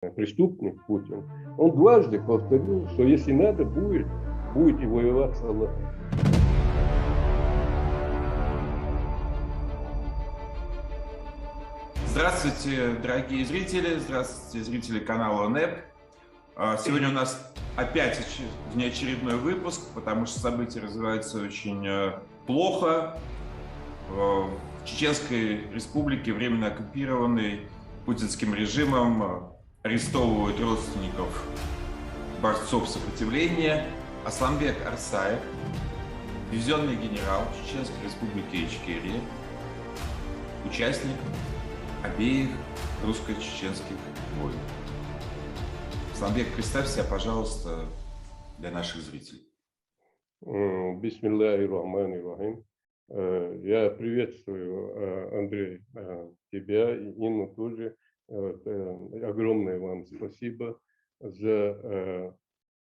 преступник Путин, он дважды повторил, что если надо будет, будете воевать с Аллахом. Здравствуйте, дорогие зрители, здравствуйте, зрители канала НЭП. Сегодня у нас опять внеочередной выпуск, потому что события развиваются очень плохо. В Чеченской Республике, временно оккупированной путинским режимом, арестовывают родственников борцов сопротивления. Асланбек Арсаев, дивизионный генерал Чеченской Республики Ичкерия, участник обеих русско-чеченских войн. Асланбек, представь себя, пожалуйста, для наших зрителей. Бисмиллахир-рахманир-рахим. Я приветствую, Андрей, тебя и Инну тоже. Огромное вам спасибо за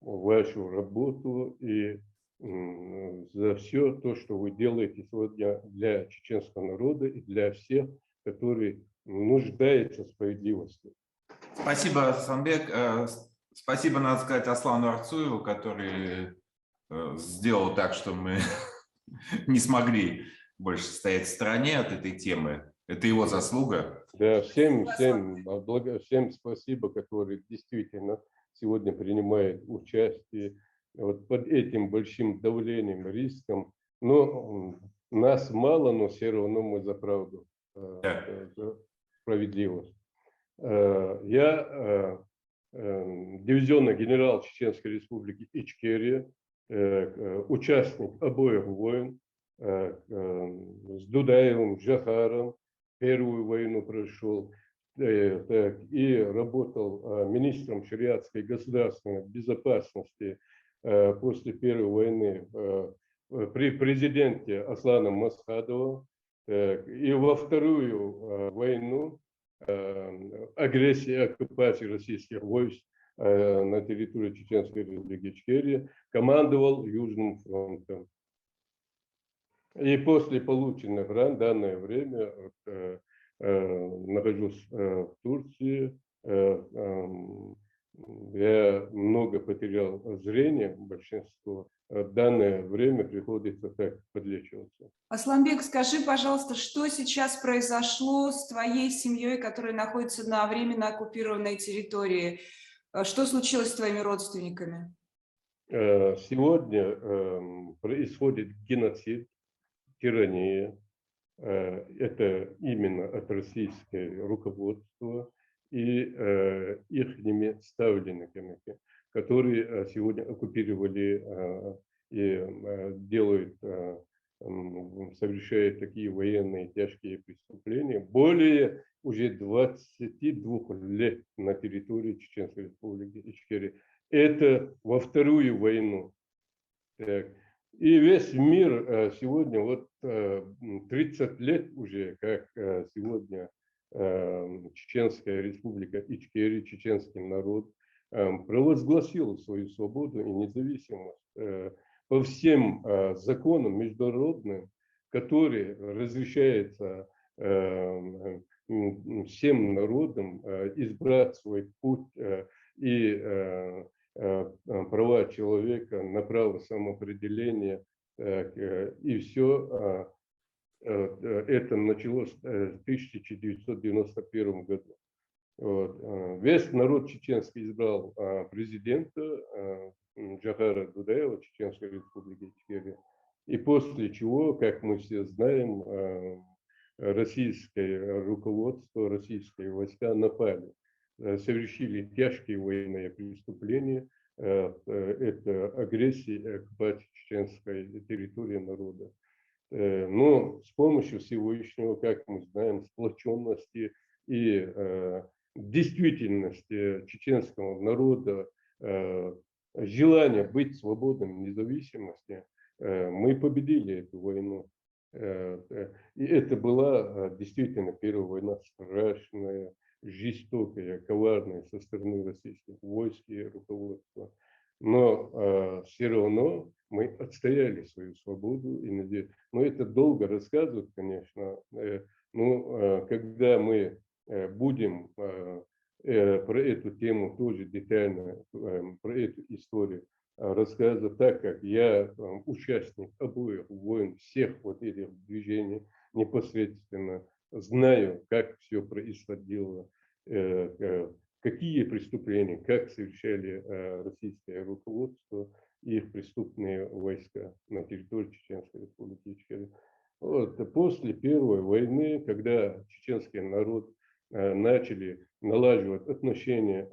вашу работу и за все то, что вы делаете сегодня для чеченского народа и для всех, которые нуждаются в справедливости. Спасибо, Асланбек. Спасибо, надо сказать, Аслану Арцуеву, который сделал так, что мы не смогли больше стоять в стороне от этой темы. Это его заслуга. Да, всем спасибо, которые действительно сегодня принимают участие вот под этим большим давлением, риском. Но нас мало, но все равно мы за правду, за справедливость. Я дивизионный генерал Чеченской Республики Ичкерия, участник обоих войн, с Дудаевым, Джахаром, первую войну прошел и работал министром шариатской государственной безопасности после Первой войны при президенте Аслана Масхадова. И во вторую войну агрессии, оккупации российских войск на территории Чеченской Республики Ичкерия командовал Южным фронтом. И после полученных ран в данное время нахожусь в Турции. Я много потерял зрение, большинство. В данное время приходится так подлечиваться. Асланбек, скажи, пожалуйста, что сейчас произошло с твоей семьей, которая находится на временно оккупированной территории? Что случилось с твоими родственниками? Сегодня происходит геноцид, тирания. Это именно от российского руководства и их ставленниками, которые сегодня оккупировали и делают, совершают такие военные тяжкие преступления. Более уже 22 лет на территории Чеченской Республики Ичкерия. Это во вторую войну. Так. И весь мир сегодня, вот 30 лет уже, как сегодня Чеченская Республика Ичкерия, чеченский народ провозгласил свою свободу и независимость по всем законам международным, которые разрешаются всем народам избрать свой путь и права человека на право самоопределения, и все это началось в 1991 году. Вот. Весь народ чеченский избрал президента Джахара Дудаева, Чеченской Республики Ичкерия, и после чего, как мы все знаем, российское руководство, российские войска напали, совершили тяжкие военные преступления, это агрессия и оккупация чеченской территории народа. Но с помощью Всевышнего, как мы знаем, сплоченности и действительности чеченского народа, желания быть свободным, независимости, мы победили эту войну. И это была действительно первая война страшная, жестокая, коварная со стороны российских войск и руководства. Но все равно мы отстояли свою свободу. Но это долго рассказывать, конечно. Но когда мы будем про эту тему тоже детально, про эту историю рассказывать, так как я участник обоих войн, всех вот этих движений, непосредственно знаю, как все происходило, какие преступления, как совершали российское руководство и их преступные войска на территории Чеченской Республики Ичкерия. Вот, после Первой войны, когда чеченский народ начали налаживать отношения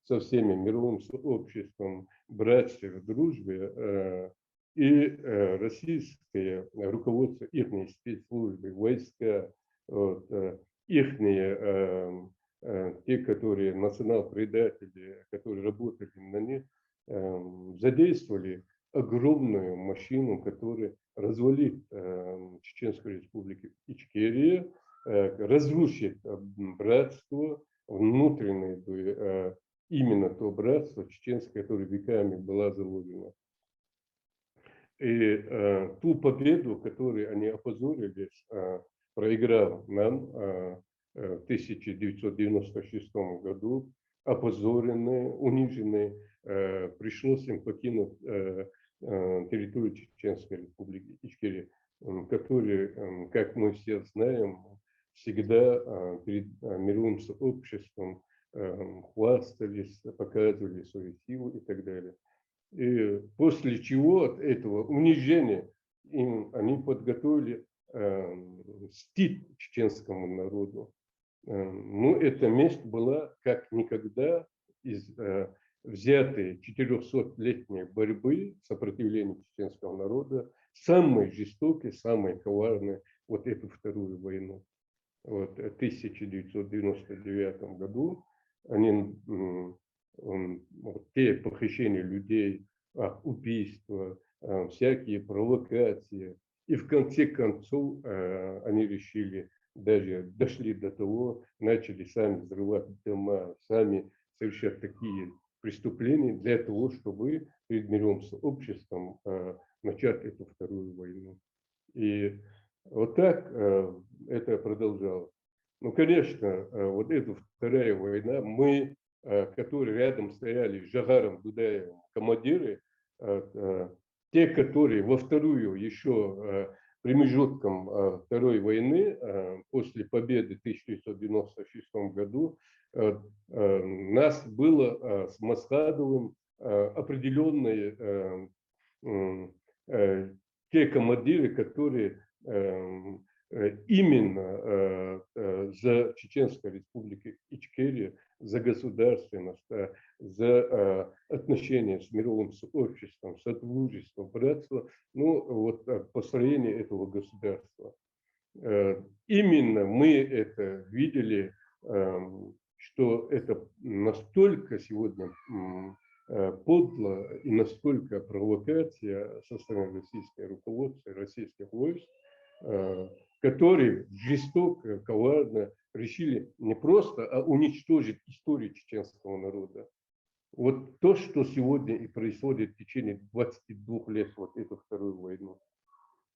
со всеми мировым сообществом, братстве, в дружбе, и российское руководство, их спецслужбы, войска, вот, их те, которые национал-предатели, которые работали на них, задействовали огромную машину, которая развалит Чеченскую республику Ичкерия, разрушит братство, внутреннее, именно то братство чеченское, которое веками было заложено. И ту победу, которую они опозорились, проиграв нам в 1996 году, опозоренные, униженные, пришлось им покинуть территорию Чеченской республики Ичкерия, которые, как мы все знаем, всегда перед мировым сообществом хвастались, показывали свою силу и так далее. И после чего от этого унижения они подготовили мстить чеченскому народу. Ну, эта месть была как никогда из взятой 400-летней борьбы, сопротивления чеченского народа, самой жестокой, самой коварной вот эту Вторую войну. Вот, в 1999 году они, те похищения людей, убийства, всякие провокации. И в конце концов они решили, даже дошли до того, начали сами взрывать дома, сами совершать такие преступления для того, чтобы перед мировым сообществом начать эту Вторую войну. И вот так это продолжалось. Ну, конечно, вот эта Вторая война, мы, которые рядом стояли с Жагаром Дудаевым, командиры, те, которые во вторую еще промежутком Второй войны, после победы в 1996 году, нас было с Масхадовым определенные те командиры, которые именно за Чеченскую республику Ичкерия, за государственность, за отношения с мировым сообществом, сотрудничество, братство, ну вот построение этого государства. Именно мы это видели, что это настолько сегодня подло и настолько провокация со стороны российского руководства, российских войск, которые жестоко, коварно решили не просто уничтожить историю чеченского народа. Вот то, что сегодня и происходит в течение 22 лет, вот эту Вторую войну.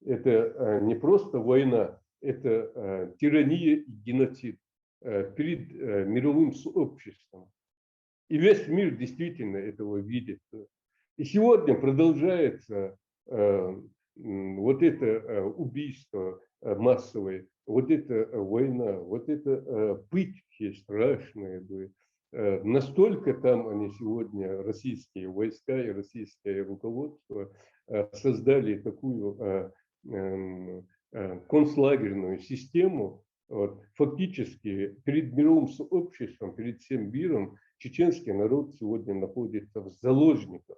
Это не просто война, это тирания и геноцид перед мировым сообществом. И весь мир действительно этого видит. И сегодня продолжается вот это убийство массовое, вот эта война, вот это пытки страшные. Настолько там они сегодня, российские войска и российское руководство, создали такую концлагерную систему. Вот, фактически перед мировым сообществом, перед всем миром чеченский народ сегодня находится в заложниках.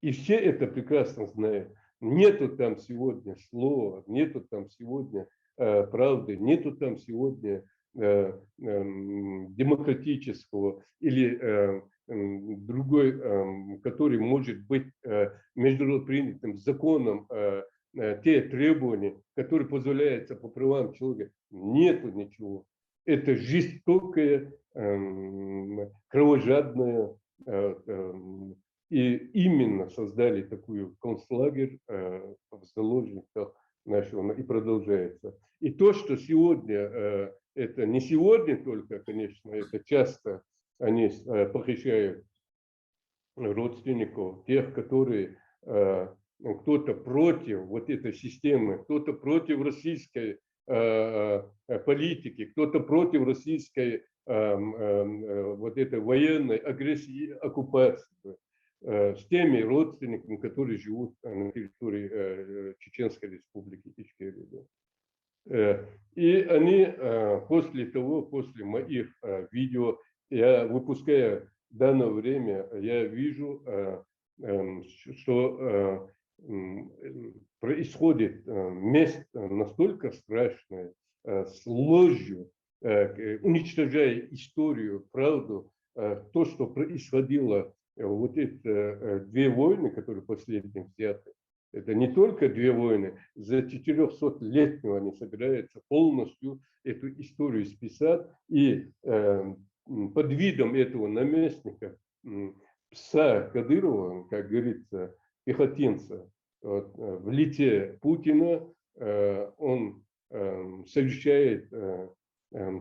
И все это прекрасно знают. Нету там сегодня слова, нету там сегодня правды, нету там сегодня демократического или другой, который может быть международно принятым законом, те требования, которые позволяются по правам человека. Нету ничего. Это жестокое, кровожадное, и именно создали такую концлагерь в заложниках нашего, и продолжается. И то, что сегодня это не сегодня только, конечно, это часто они похищают родственников, тех, которые кто-то против вот этой системы, кто-то против российской политики, кто-то против российской вот этой военной агрессии, оккупации, с теми родственниками, которые живут на территории Чеченской республики Ичкерия. И они после того, после моих видео, я выпускаю в данное время, я вижу, что происходит место настолько страшное, с ложью, уничтожая историю, правду, то, что происходило, вот эти две войны, которые последние взяты, это не только две войны, за 400-летнего они собираются полностью эту историю списать, и под видом этого наместника, пса Кадырова, как говорится, пехотинца, вот, в лице Путина, он совершает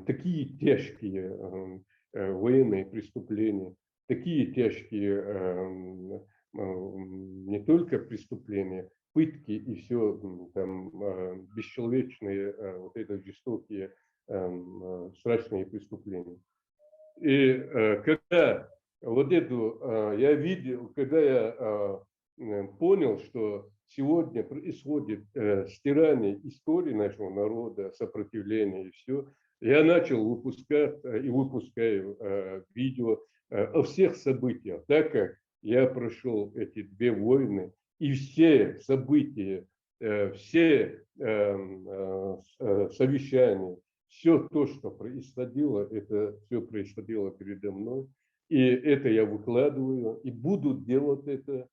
такие тяжкие военные преступления, такие тяжкие не только преступления, пытки и все там бесчеловечные, вот это жестокие, страшные преступления. И когда вот эту я видел, когда я понял, что сегодня происходит стирание истории нашего народа, сопротивления и все, я начал выпускать и выпускаю видео о всех событиях, так как я прошел эти две войны, и все события, все совещания, все то, что происходило, это все происходило передо мной. И это я выкладываю, и буду делать это,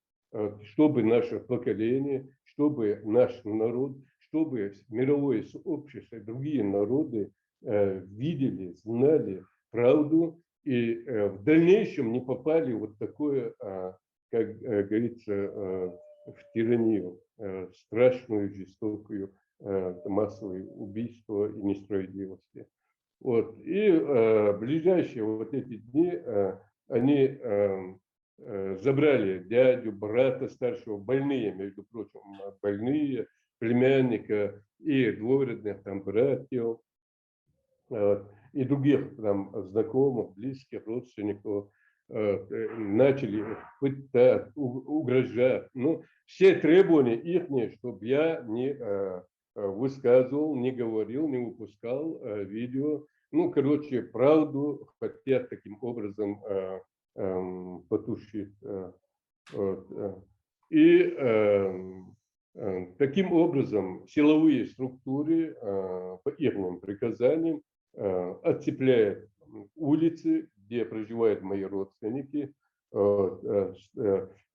чтобы наше поколение, чтобы наш народ, чтобы мировое сообщество, другие народы видели, знали правду, и в дальнейшем не попали вот такое, как говорится, в тиранию, страшную, жестокую, массовые убийства и несправедливости. Вот. И ближайшие вот эти дни они забрали дядю, брата старшего, больные, между прочим, больные, племянника и двоюродных там братьев, и других там знакомых, близких, родственников, начали пытать, угрожать. Ну, все требования их, чтобы я не высказывал, не говорил, не выпускал видео. Ну, короче, правду хотят таким образом потушить. Вот. И таким образом силовые структуры по их приказаниям отцепляют улицы, где проживают мои родственники.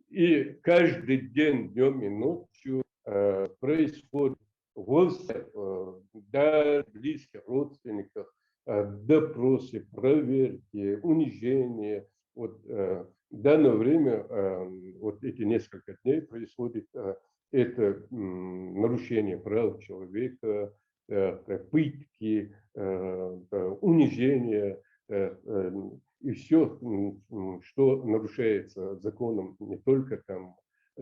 И каждый день, днем и ночью происходит во всех, да, близких родственниках, допросы, проверки, унижения. Вот в данное время, вот эти несколько дней происходит это нарушение прав человека, пытки, унижение и все, что нарушается законом не только там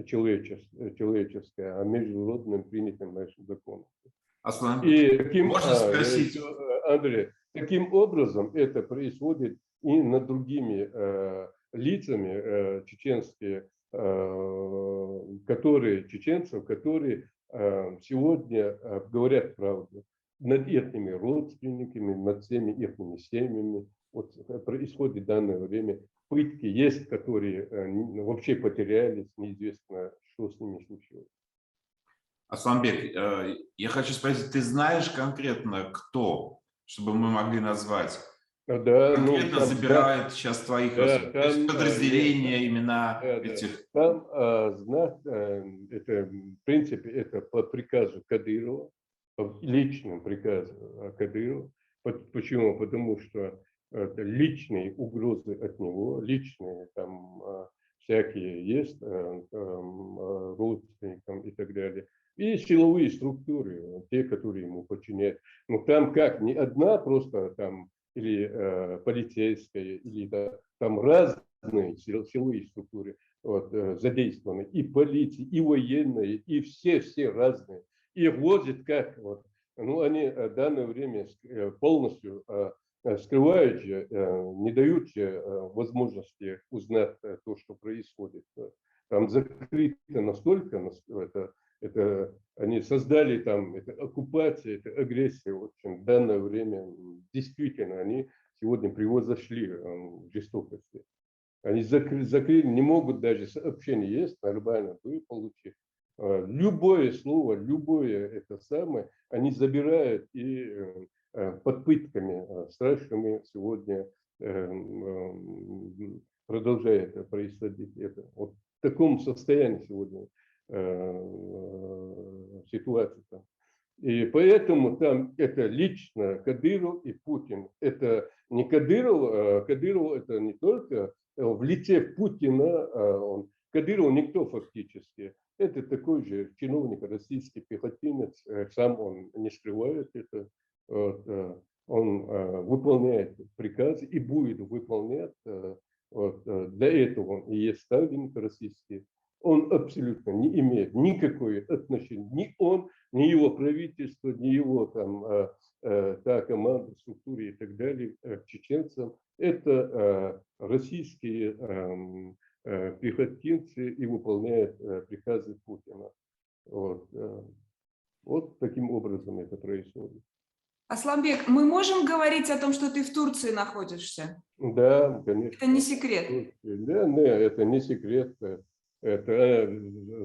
человеческое, а международным принятым нашим законом. И таким, Андрей, таким образом это происходит и над другими лицами чеченские, чеченцев, которые сегодня говорят правду над их родственниками, над всеми их семьями. Вот происходит в данное время пытки, есть, которые вообще потерялись, неизвестно, что с ними случилось. Асланбек, я хочу спросить, ты знаешь конкретно кто, чтобы мы могли назвать? Да, конкретно там, забирает да, сейчас твоих там, подразделения, имена этих? Там знак, это, в принципе, это по приказу Кадырова, по личному приказу Кадырова. Почему? Потому что это личные угрозы от него, личные там всякие есть родственникам и так далее. и силовые структуры, те, которые ему подчиняют. Но там как, не одна просто там, или полицейская, или там разные силовые структуры вот, задействованы, и полиция, и военные, и все разные. И возят как, вот, ну, они в данное время полностью скрывают же, не дают же возможности узнать то, что происходит. Там закрыто настолько, это они создали там, это оккупация, это агрессия. В общем, в данное время действительно они сегодня превозошли жестокости. Они закрыли, не могут даже сообщение есть нормально, вы получите. Любое слово, любое это самое, они забирают и под пытками страшными сегодня продолжает происходить это. Вот в таком состоянии сегодня ситуация. И поэтому там это лично Кадыров и Путин. Это не Кадыров, Кадыров это не только в лице Путина, Кадыров никто фактически. Это такой же чиновник, российский пехотинец, сам он не скрывает это. Вот, он выполняет приказы и будет выполнять. Вот, для этого он и есть ставленник российский. Он абсолютно не имеет никакого отношения, ни он, ни его правительство, ни его там, та команда, структура и так далее к чеченцам. Это российские пехотинцы и выполняют приказы Путина. Вот, вот таким образом это происходит. Асланбек, мы можем говорить о том, что ты в Турции находишься? Да, конечно. Это не секрет. Да, нет, это не секрет. Это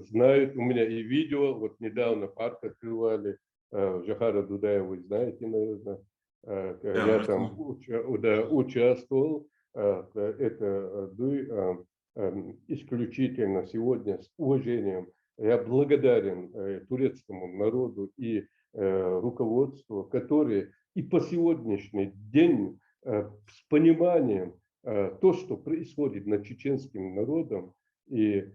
знают, у меня и видео, вот недавно парк открывали, Жохара Дудаева, вы знаете, наверное. Я там участвовал. Это исключительно сегодня с уважением. Я благодарен турецкому народу и руководству, которые и по сегодняшний день с пониманием то, что происходит над чеченским народом, и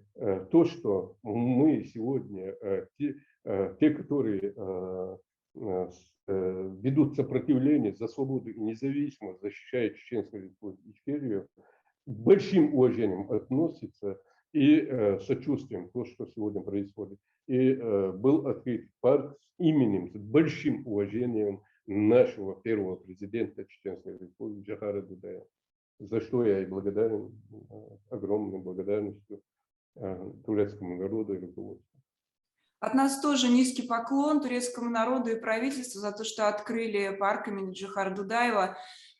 то, что мы сегодня, те, которые ведут сопротивление за свободу и независимость, защищают Чеченскую империю, большим уважением относятся и сочувствием то, что сегодня происходит. И был открыт парк с именем, с большим уважением нашего первого президента Чеченской Республики Жохара Дудаева, за что я и благодарен, огромной благодарностью турецкому народу и руководству. От нас тоже низкий поклон турецкому народу и правительству за то, что открыли парк имени Жохара Дудаева.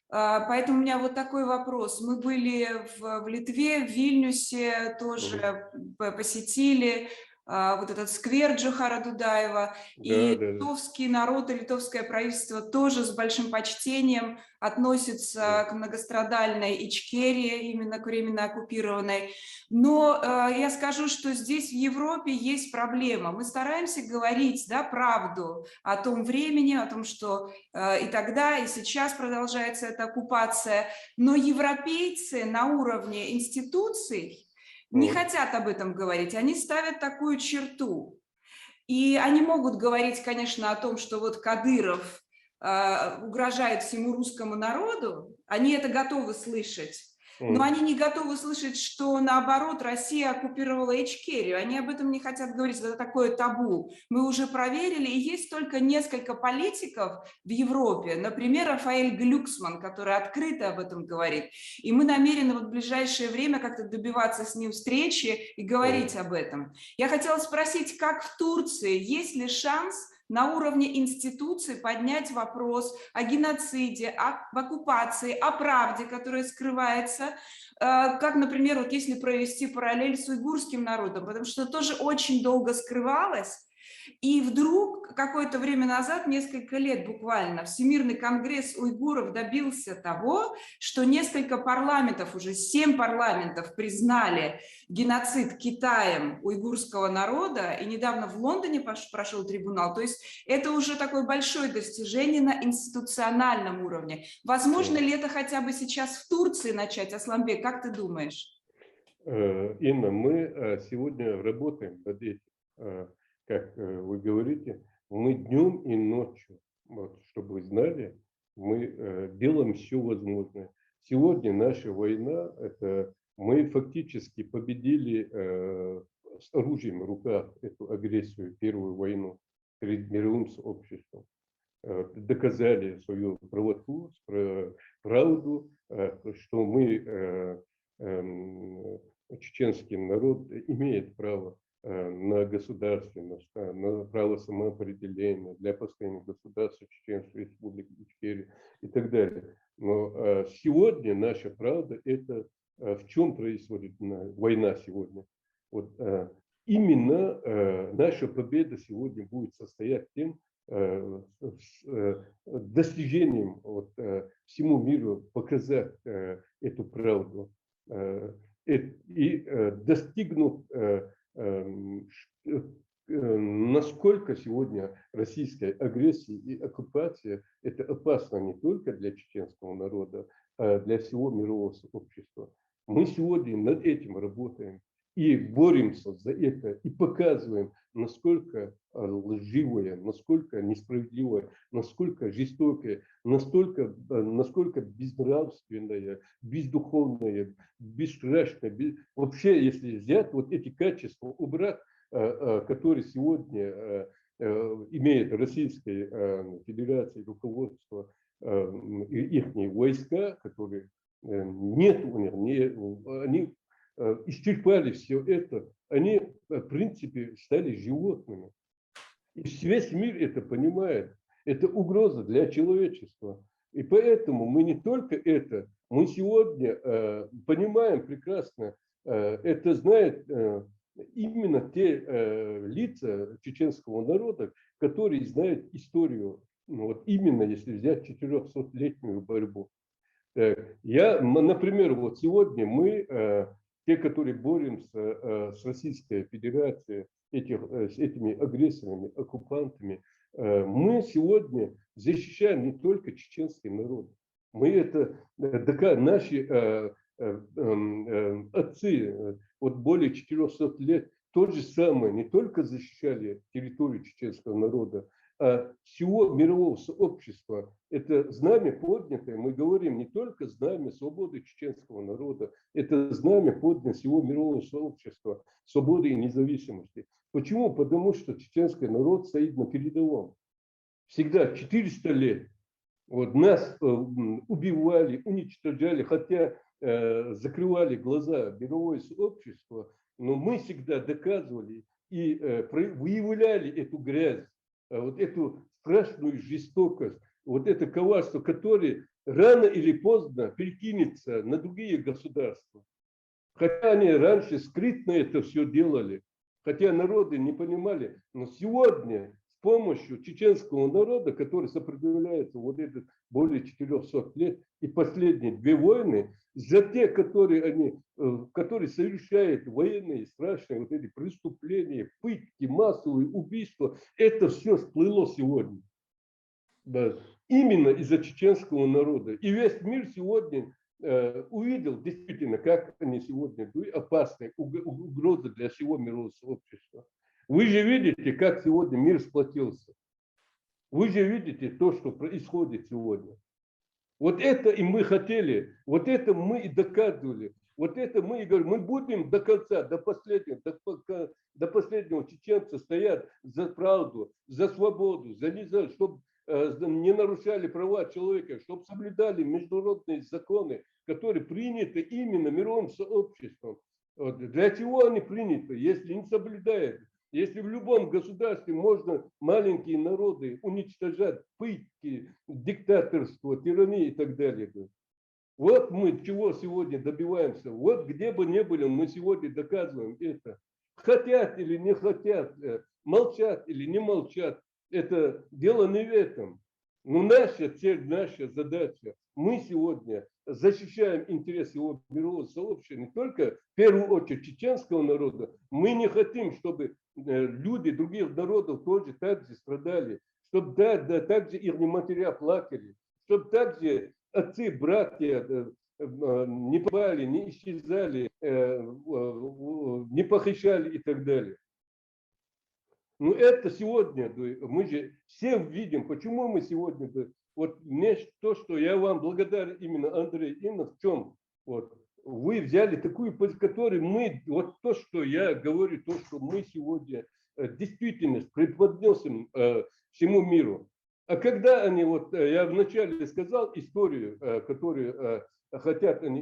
Поэтому у меня вот такой вопрос. Мы были в Литве, в Вильнюсе, тоже посетили вот этот сквер Джохара Дудаева. И литовский народ и литовское правительство тоже с большим почтением относятся к многострадальной Ичкерии, именно временно оккупированной. Но я скажу, что здесь в Европе есть проблема. Мы стараемся говорить, да, правду о том времени, о том, что и тогда, и сейчас продолжается эта оккупация. Но европейцы на уровне институций не хотят об этом говорить, они ставят такую черту. И они могут говорить, конечно, о том, что вот Кадыров угрожает всему русскому народу, они это готовы слышать, но они не готовы слышать, что наоборот Россия оккупировала Ичкерию, они об этом не хотят говорить, это такое табу. Мы уже проверили, и есть только несколько политиков в Европе, например, Рафаэль Глюксман, который открыто об этом говорит, и мы намерены вот в ближайшее время как-то добиваться с ним встречи и говорить об этом. Я хотела спросить, как в Турции, есть ли шанс на уровне институций поднять вопрос о геноциде, об оккупации, о правде, которая скрывается, как, например, вот если провести параллель с уйгурским народом, потому что тоже очень долго скрывалось, и вдруг какое-то время назад, несколько лет буквально, Всемирный конгресс уйгуров добился того, что несколько парламентов, уже 7 парламентов признали геноцид Китаем уйгурского народа, и недавно в Лондоне прошел трибунал. То есть это уже такое большое достижение на институциональном уровне. Возможно ли это хотя бы сейчас в Турции начать? Асланбек, как ты думаешь? Инна, мы сегодня работаем над этим. как вы говорите, мы днем и ночью, вот, чтобы вы знали, мы делаем все возможное. Сегодня наша война, это мы фактически победили с оружием в руках эту агрессию, первую войну перед мировым сообществом. Доказали свою правоту, правду, что мы, чеченский народ, имеет право на государственность, на право самоопределения для построения государства Чеченской Республики Ичкерия и так далее. Но сегодня наша правда – это в чем происходит война сегодня. Вот именно наша победа сегодня будет состоять в тем, достижением вот, всему миру показать эту правду и достигнув, насколько сегодня российская агрессия и оккупация это опасно не только для чеченского народа, а для всего мирового сообщества. Мы сегодня над этим работаем и боремся за это, и показываем, насколько лживая, насколько несправедливая, насколько жестокая, насколько безнравственная, бездуховная, бесстрашная. Вообще, если взять вот эти качества, убрать, которые сегодня имеет Российская Федерация, руководство и их войска, которые нет у них, они исчерпали все это, они, в принципе, стали животными. И весь мир это понимает. Это угроза для человечества. И поэтому мы не только это, мы сегодня понимаем прекрасно, это знают именно те лица чеченского народа, которые знают историю, ну, вот именно если взять 400-летнюю борьбу. Например, вот сегодня мы, те, которые боремся с Российской Федерацией, с этими агрессорами, оккупантами, мы сегодня защищаем не только чеченский народ. Мы это, наши отцы, вот более 400 лет, то же самое, не только защищали территорию чеченского народа, а всего мирового сообщества. Это знамя поднятое, мы говорим, не только знамя свободы чеченского народа, это знамя поднятое всего мирового сообщества, свободы и независимости. Почему? Потому что чеченский народ стоит на передовом. Всегда 400 лет. Вот нас убивали, уничтожали, хотя закрывали глаза мировое сообщество, но мы всегда доказывали и выявляли эту грязь, вот эту страшную жестокость, вот это коварство, которое рано или поздно перекинется на другие государства. Хотя они раньше скрытно это все делали, хотя народы не понимали, но сегодня с помощью чеченского народа, который сопротивляется вот этот более 400 лет и последние 2 войны, за те, которые совершают военные страшные вот эти преступления, пытки, массовые убийства, это все всплыло сегодня. Да. Именно из-за чеченского народа. И весь мир сегодня увидел действительно, как они сегодня опасны, угрозы для всего мирового сообщества. Вы же видите, как сегодня мир сплотился. Вы же видите то, что происходит сегодня. Вот это и мы хотели, вот это мы и доказывали, вот это мы и говорим, мы будем до конца, до последнего чеченца стоять за правду, за свободу, за независимость, чтобы не нарушали права человека, чтобы соблюдали международные законы, которые приняты именно мировым сообществом. Вот. Для чего они приняты, если не соблюдают? Если в любом государстве можно маленькие народы уничтожать, пытки, диктаторство, тирании и так далее. Вот мы чего сегодня добиваемся. Вот где бы ни были, мы сегодня доказываем это. Хотят или не хотят, молчат или не молчат. Это дело не в этом. Но наша цель, наша задача. Мы сегодня защищаем интересы его мирового сообщества, не только в первую очередь чеченского народа. Мы не хотим, чтобы люди других народов тоже так же страдали, чтобы также их матеря плакали, чтобы также отцы, братья не пали, не исчезали, не похищали и так далее. Ну это сегодня, мы же все видим, почему мы сегодня, вот мне то, что я вам благодарен именно, Андрей, именно в чем, вот, вы взяли такую позицию, которой мы, вот то, что я говорю, то, что мы сегодня действительность преподносим всему миру. А когда они, вот я вначале сказал историю, которую хотят они,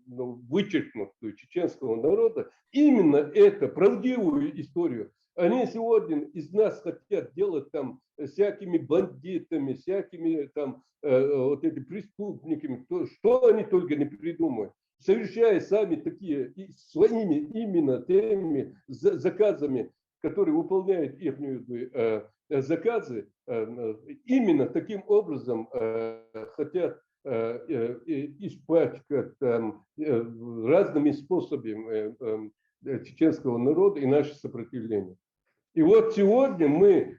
вычеркнуть чеченского народа, именно это, правдивую историю, они сегодня из нас хотят делать там всякими бандитами, всякими там вот этими преступниками, что они только не придумают, совершая сами такие своими именно теми заказами, которые выполняют их заказы, именно таким образом хотят испачкать разными способами чеченского народа и наше сопротивление. И вот сегодня мы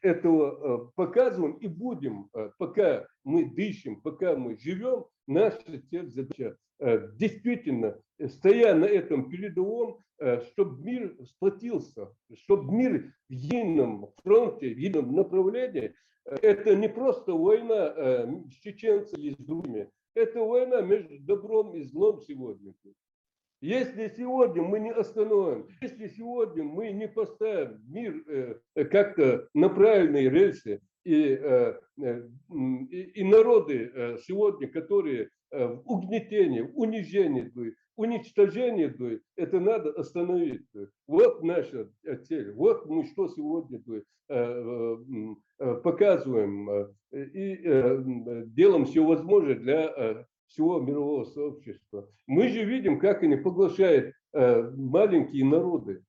этого показываем и будем, пока мы дышим, пока мы живем, наша задача действительно, стоя на этом передовом, чтобы мир сплотился, чтобы мир в едином фронте, в едином направлении. Это не просто война с чеченцами и с другими, это война между добром и злом сегодня. Если сегодня мы не остановим, если сегодня мы не поставим мир как-то на правильные рельсы, и народы сегодня, которые в угнетении, в унижении, уничтожении, это надо остановить. Вот наша цель, вот мы что сегодня показываем и делаем все возможное для всего мирового сообщества. Мы же видим, как они поглощают маленькие народы.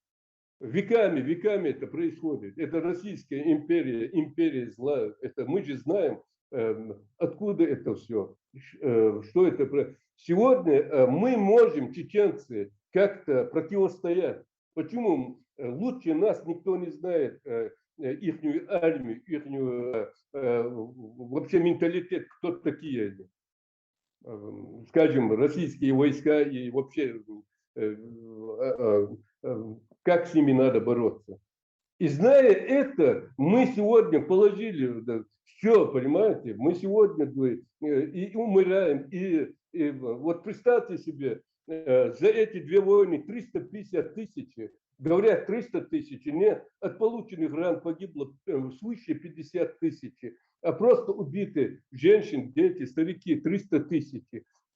Веками это происходит. Это Российская империя, империя зла. Это мы же знаем, откуда это все, что это. Сегодня мы можем, чеченцы, как-то противостоять. Почему? Лучше нас никто не знает, их армию, их вообще менталитет, кто такие они. Скажем, российские войска и вообще как с ними надо бороться. И зная это, мы сегодня положили все, понимаете, мы сегодня и умираем, и вот представьте себе, за эти две войны 350 тысяч, говорят 300 тысяч, нет, от полученных ран погибло свыше 50 тысяч, а просто убиты женщин, дети, старики 300 тысяч.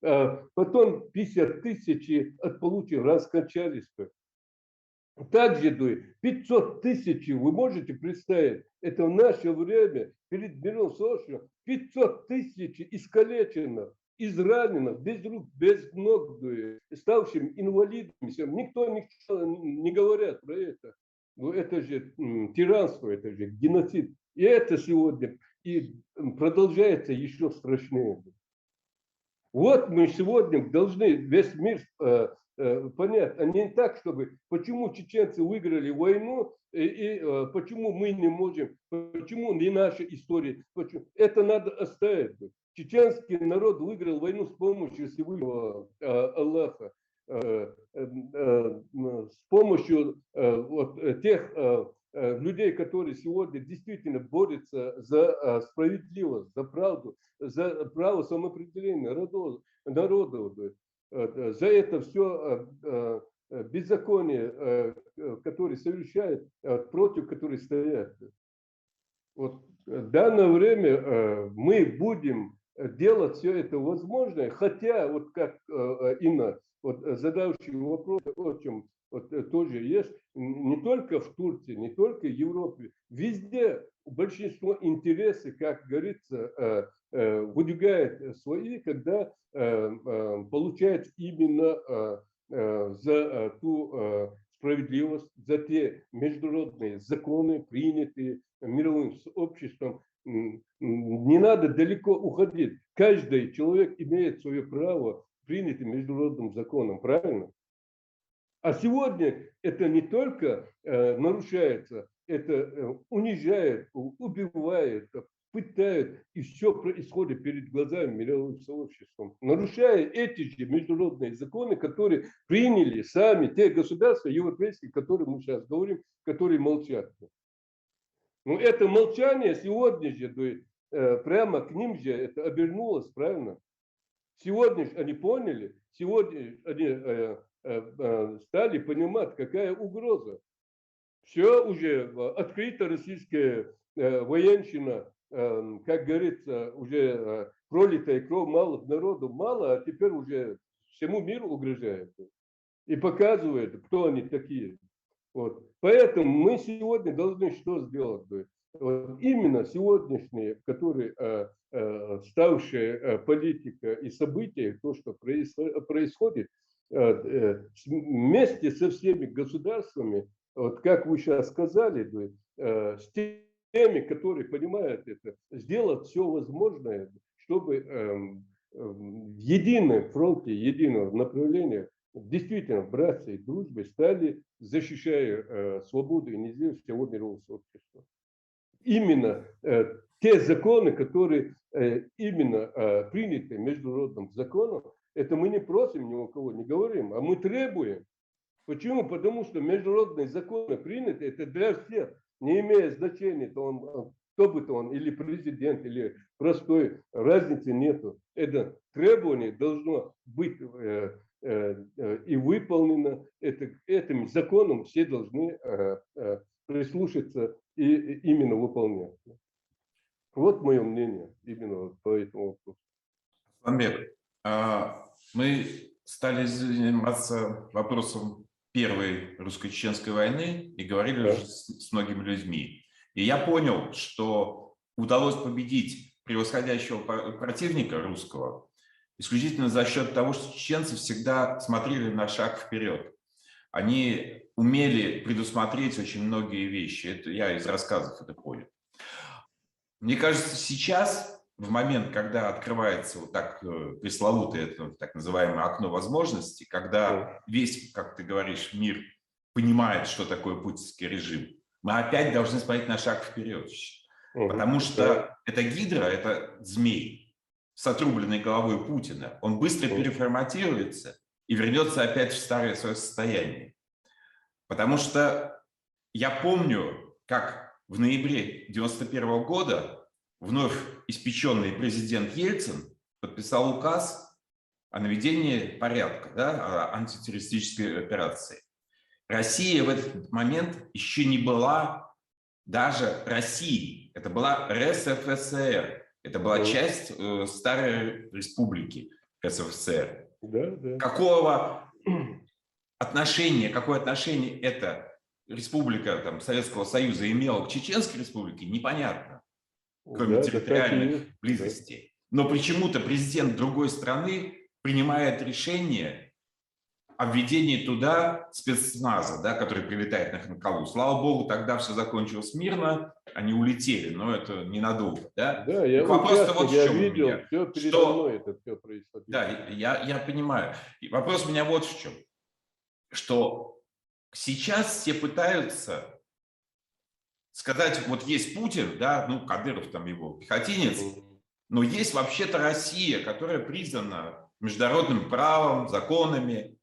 Потом 50 тысяч от полученных ран скончались. Также 500 тысяч, вы можете представить, это в наше время перед миром сообществом 500 тысяч искалеченных, израненных, без рук, без ног, ставшим инвалидами. Никто не говорит про это. Но это же тиранство, это же геноцид. И это сегодня и продолжается еще страшнее. Вот мы сегодня должны весь мир понять, а не так, чтобы почему чеченцы выиграли войну и почему мы не можем, почему не наша история. Почему? Это надо оставить. Чеченский народ выиграл войну с помощью Всевышнего Аллаха, с помощью вот тех людей, которые сегодня действительно борются за справедливость, за правду, за право самоопределения народов. За это все беззаконие, которое совершают, против которых стоят. Вот в данное время мы будем делать все это возможное, хотя, вот как Инна, вот задавший вопрос, о чем вот, тоже есть, не только в Турции, не только в Европе, везде большинство интересов, как говорится, выдвигает свои, когда получает именно за ту справедливость, за те международные законы, принятые мировым обществом. Не надо далеко уходить. Каждый человек имеет свое право принятым международным законом, правильно? А сегодня это не только нарушается, это унижает, убивает, пытают, и все происходит перед глазами мировым сообществом, нарушая эти же международные законы, которые приняли сами те государства европейские, о которых мы сейчас говорим, которые молчат. Но это молчание сегодня же, прямо к ним же это обернулось, правильно? Сегодня они поняли, сегодня они стали понимать, какая угроза. Все уже открыта российская военщина, как говорится, уже пролитая кровь малых народов мало, а теперь уже всему миру угрожает. И показывает, кто они такие. Вот. Поэтому мы сегодня должны что сделать? Вот именно сегодняшние, которые ставшая политика и события, то, что происходит, вместе со всеми государствами, вот как вы сейчас сказали, с теми, которые понимают это, сделать все возможное, чтобы в едином фронте, единого направления действительно братья и дружбы стали, защищая свободу и независимость всего мирового сообщества. Именно те законы, которые именно приняты международным законом, это мы не просим ни у кого, не говорим, а мы требуем. Почему? Потому что международные законы приняты, это для всех, не имея значения, то он, кто бы то он, или президент, или простой, разницы нету. Это требование должно быть и выполнено. Этим законом все должны прислушаться и именно выполнять. Вот мое мнение именно по этому вопросу. Асланбек, мы стали заниматься вопросом Первой русско-чеченской войны и говорили уже с многими людьми. И я понял, что удалось победить превосходящего противника русского исключительно за счет того, что чеченцы всегда смотрели на шаг вперед. Они умели предусмотреть очень многие вещи. Это я из рассказов это понял. Мне кажется, сейчас, в момент, когда открывается вот так пресловутое, это так называемое окно возможностей, когда весь, как ты говоришь, мир понимает, что такое путинский режим, мы опять должны смотреть на шаг вперед. Потому что эта гидра, это змей с отрубленной головой Путина. Он быстро переформатируется и вернется опять в старое свое состояние. Потому что я помню, как в ноябре 1991 года вновь испеченный президент Ельцин подписал указ о наведении порядка, да, о антитеррористической операции. Россия в этот момент еще не была даже Россией. Это была РСФСР. Это была часть старой республики РСФСР. Какое отношение эта республика там, Советского Союза имела к Чеченской республике, непонятно, кроме территориальной близости. Но почему-то президент другой страны принимает решение о введении туда спецназа, да, который прилетает на Ханкалу. Слава богу, тогда все закончилось мирно, они улетели, но это ненадолго. Да, я вопрос-то я видел, все передо мной это все происходило. Да, я понимаю. И вопрос у меня вот в чем, что сейчас все пытаются сказать, вот есть Путин, да, ну, Кадыров там его пехотинец, но есть вообще-то Россия, которая признана международным правом, законами.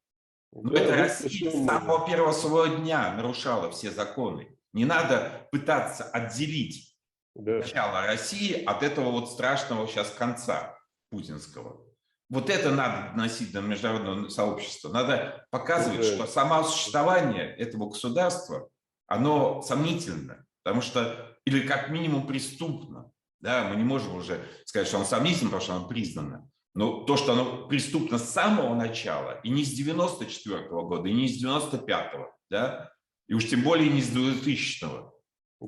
Но это Россия с самого первого своего дня нарушала все законы. Не надо пытаться отделить начало России от этого вот страшного сейчас конца путинского. Вот это надо доносить до международного сообщества. Надо показывать, что само существование этого государства, оно сомнительно, потому что, или как минимум преступно. Да, мы не можем уже сказать, что оно сомнительно, потому что оно признано. Но то, что оно преступно с самого начала, и не с 94-го года, и не с 95-го, да, и уж тем более не с 2000-го.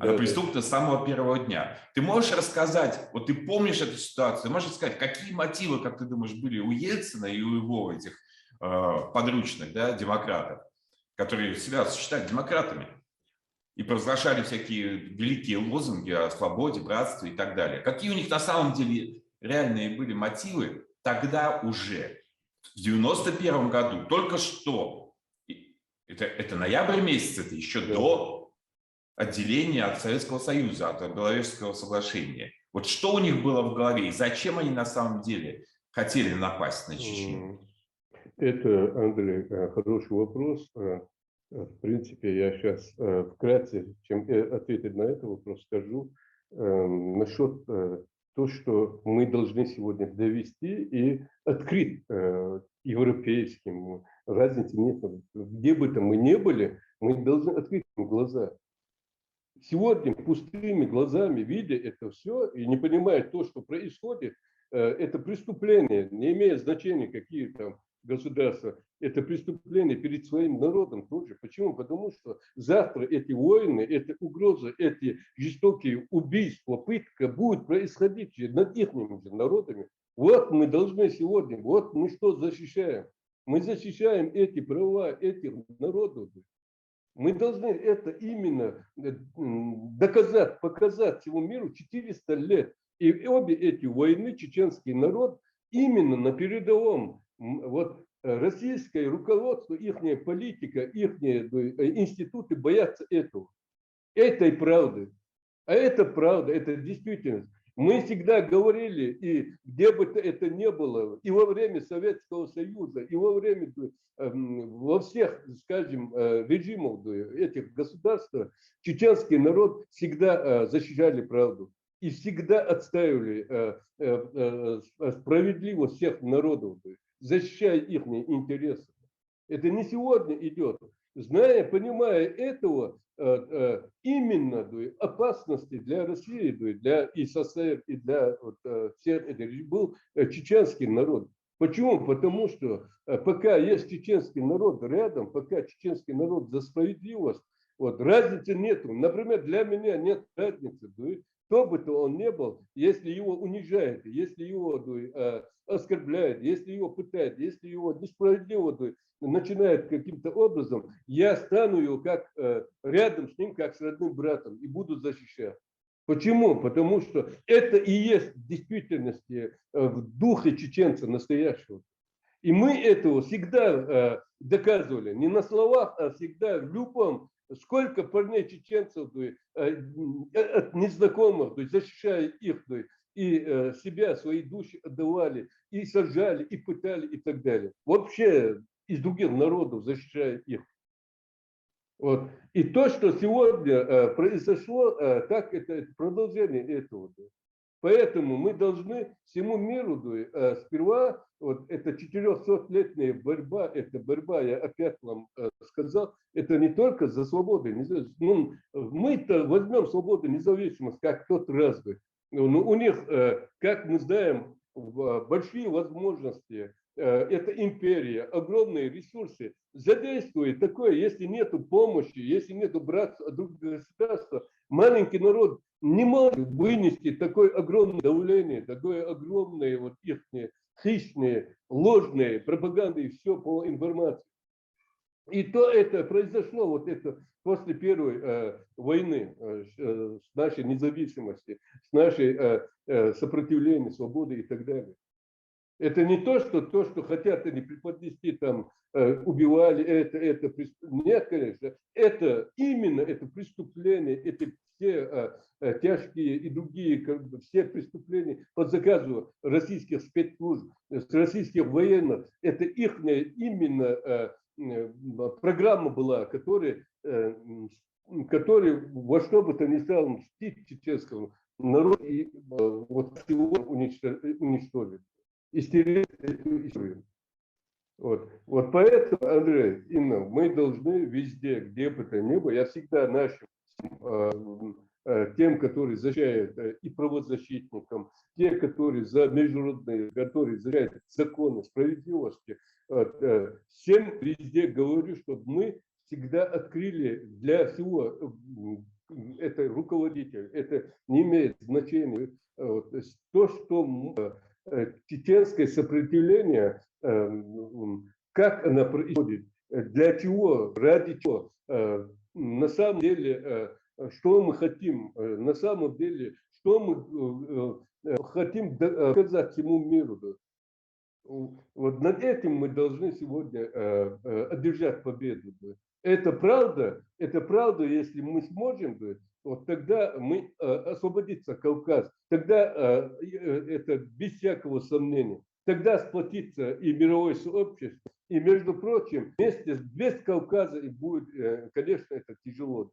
Оно преступно с самого первого дня. Ты можешь рассказать, вот ты помнишь эту ситуацию, можешь сказать, какие мотивы, как ты думаешь, были у Ельцина и у его этих подручных, да, демократов, которые себя считают демократами и провозглашали всякие великие лозунги о свободе, братстве и так далее. Какие у них на самом деле реальные были мотивы тогда уже, в 91 году, только что, это ноябрь месяц, это еще до отделения от Советского Союза, от Беловежского соглашения. Вот что у них было в голове и зачем они на самом деле хотели напасть на Чечню? Это, Андрей, хороший вопрос. В принципе, я сейчас вкратце, чем ответить на этот вопрос, скажу насчет то, что мы должны сегодня довести и открыть европейским. Разницы нет. Где бы то мы ни были, мы должны открыть глаза. Сегодня пустыми глазами, видя это все и не понимая то, что происходит, это преступление, не имеет значения, какие там государства, это преступление перед своим народом тоже. Почему? Потому что завтра эти войны, эти угрозы, эти жестокие убийства, пытка будут происходить над их народами. Вот мы должны сегодня, вот мы что защищаем. Мы защищаем эти права этих народов. Мы должны это именно доказать, показать всему миру 400 лет. И обе эти войны чеченский народ именно на передовом. Вот российское руководство, их политика, их институты боятся этого. Этой правды. А это правда, это действительность. Мы всегда говорили, и где бы это ни было, и во время Советского Союза, и во время, во всех, скажем, режимов этих государств, чеченский народ всегда защищали правду. И всегда отстаивали справедливость всех народов, защищая их интересы. Это не сегодня идет. Зная, понимая этого, именно опасности для России, для СССР и для всех этих был чеченский народ. Почему? Потому что пока есть чеченский народ рядом, пока чеченский народ за справедливость, вот, разницы нету. Например, для меня нет разницы, кто бы то он ни был, если его унижают, если его оскорбляют, если его пытают, если его несправедливо начинает каким-то образом, я стану его как рядом с ним, как с родным братом, и буду защищать. Почему? Потому что это и есть в действительности в духе чеченца настоящего. И мы этого всегда доказывали, не на словах, а всегда в любом. Сколько парней чеченцев от незнакомых, защищая их, и себя, свои души отдавали, и сажали, и пытали, и так далее. Вообще из других народов защищая их. Вот. И то, что сегодня произошло, так это продолжение этого. Поэтому мы должны всему миру сперва, вот эта 400-летняя борьба, это борьба, я опять вам сказал, это не только за свободу. Ну, мы-то возьмем свободу, независимость, как тот раз. Но у них, как мы знаем, большие возможности, это империя, огромные ресурсы. Задействует такое, если нет помощи, если нет братства других государств, маленький народ не может вынести такое огромное давление, такое огромное вот их хищные, ложные пропаганды и все по информации. И то это произошло, вот это после первой войны с нашей независимости, с нашей сопротивлением, свободы и так далее. Это не то, что хотят они преподнести, там, убивали это преступление. Нет, конечно, это именно это преступление, это все тяжкие и другие, как бы, все преступления по заказу российских спецслужб, российских военных. Это их именно программа была, которая во что бы то ни стало мстить чеченскому народу и вот сегодня уничтожить. И стереть эту историю. Вот поэтому, Андрей, Инна, мы должны везде, где бы то ни было, я всегда нашим тем, которые защищают и правозащитникам, те, которые за международные, которые защищают законы, справедливости, всем везде говорю, чтобы мы всегда открыли для всего, это руководитель, это не имеет значения, вот, то, что чеченское сопротивление, как оно происходит, для чего, ради чего, на самом деле, что мы хотим, на самом деле, что мы хотим доказать всему миру. Вот над этим мы должны сегодня одержать победу. Это правда, если мы сможем вот тогда мы освободится Кавказ, тогда это без всякого сомнения. Тогда сплотится и мировое сообщество, и, между прочим, вместе без Кавказа и будет, конечно, это тяжело.